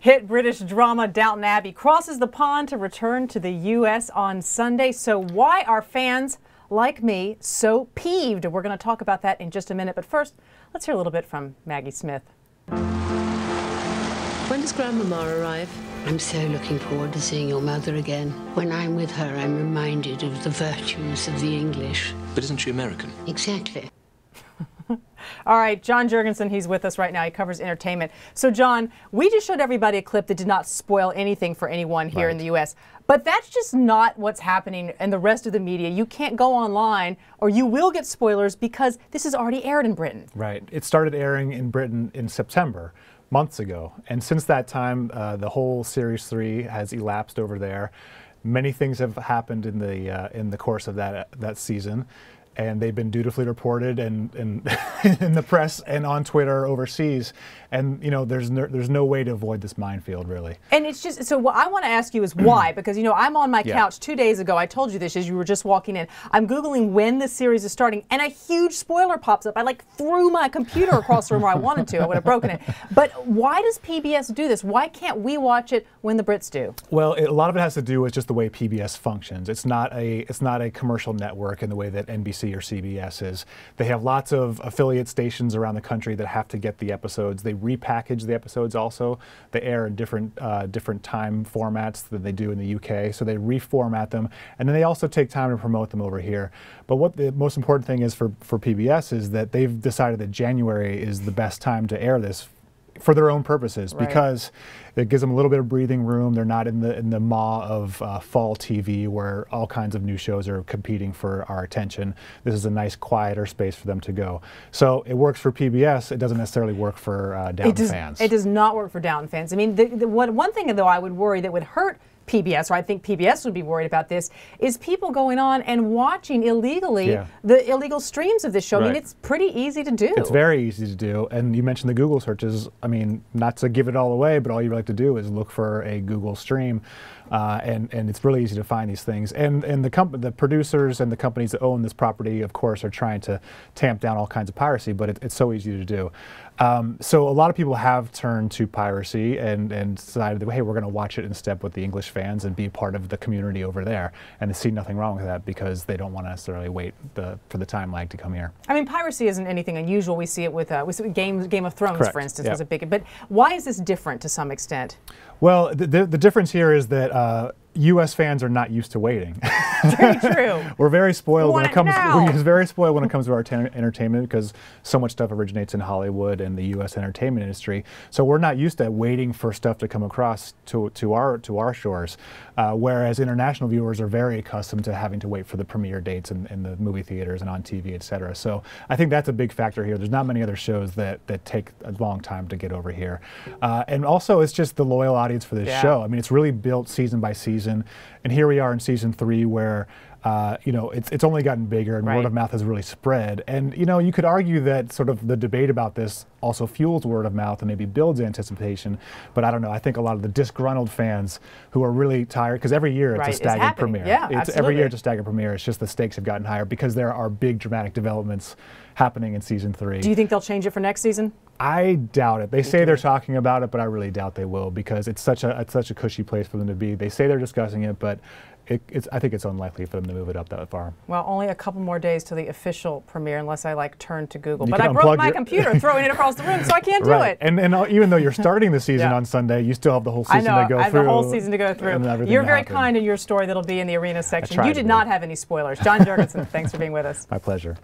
Hit British drama Downton Abbey crosses the pond to return to the U.S. on Sunday. So why are fans like me so peeved? We're going to talk about that in just a minute. But first, let's hear a little bit from Maggie Smith. When does Grandmama arrive? I'm so looking forward to seeing your mother again. When I'm with her, I'm reminded of the virtues of the English. But isn't she American? Exactly. All right, John Jorgenson, he's with us right now. He covers entertainment. So, John, we just showed everybody a clip that did not spoil anything for anyone here in the U.S., but that's just not what's happening in the rest of the media. You can't go online or you will get spoilers because this is already aired in Britain. Right. It started airing in Britain in September, months ago. And since that time, the whole Series 3 has elapsed over there. Many things have happened in the course of that season. And they've been dutifully reported and in the press and on Twitter overseas. And, you know, there's no way to avoid this minefield, really. And it's just, so what I want to ask you is why? Because, you know, I'm on my couch 2 days ago. I told you this as you were just walking in. I'm Googling when the series is starting, and a huge spoiler pops up. I, like, threw my computer across the room where I wanted to. I would have broken it. But why does PBS do this? Why can't we watch it when the Brits do? Well, a lot of it has to do with just the way PBS functions. It's not a commercial network in the way that NBC or CBS is. They have lots of affiliate stations around the country that have to get the episodes. They repackage the episodes also. They air in different time formats than they do in the UK. So they reformat them, and then they also take time to promote them over here. But what the most important thing is for PBS is that they've decided that January is the best time to air this for their own purposes, because it gives them a little bit of breathing room. They're not in the maw of fall TV where all kinds of new shows are competing for our attention. This is a nice, quieter space for them to go. So it works for PBS. It doesn't necessarily work for Downton fans. It does not work for Downton fans. I mean, one thing, though, I would worry that would hurt PBS, or I think PBS would be worried about this, is people going on and watching illegally the illegal streams of this show. I mean, it's pretty easy to do. It's very easy to do. And you mentioned the Google searches. I mean, not to give it all away, but all you like to do is look for a Google stream. And it's really easy to find these things. And the producers and the companies that own this property, of course, are trying to tamp down all kinds of piracy, but it's so easy to do. So a lot of people have turned to piracy and decided that, hey, we're going to watch it in step with the English fans and be part of the community over there. And they see nothing wrong with that because they don't want to necessarily wait for the time lag to come here. I mean, piracy isn't anything unusual. We see it with Game of Thrones, for instance, was a big. But why is this different to some extent? Well, the difference here is that U.S. fans are not used to waiting. Very true. We're very spoiled when it comes. We're very spoiled when it comes to our entertainment because so much stuff originates in Hollywood and the U.S. entertainment industry. So we're not used to waiting for stuff to come across to our shores. Whereas international viewers are very accustomed to having to wait for the premiere dates in the movie theaters and on TV, etc. So I think that's a big factor here. There's not many other shows that take a long time to get over here, and also it's just the loyal audience for this show. I mean, it's really built season by season. And here we are in season 3 where you know, it's only gotten bigger and word of mouth has really spread. And, you know, you could argue that sort of the debate about this also fuels word of mouth and maybe builds anticipation. But I don't know. I think a lot of the disgruntled fans who are really tired, because every year it's a staggered premiere. Every year it's a staggered premiere. It's just the stakes have gotten higher because there are big dramatic developments happening in season 3. Do you think they'll change it for next season? I doubt it. They say they're talking about it, but I really doubt they will because it's such a cushy place for them to be. They say they're discussing it, but I think it's unlikely for them to move it up that far. Well, only a couple more days to the official premiere, unless I turn to Google. But I broke my computer throwing it across the room, so I can't do it. And even though you're starting the season on Sunday, you still have the whole season to go through. I have the whole season to go through. You're very kind in your story that'll be in the arena section. You did not have any spoilers. John Jorgenson, thanks for being with us. My pleasure.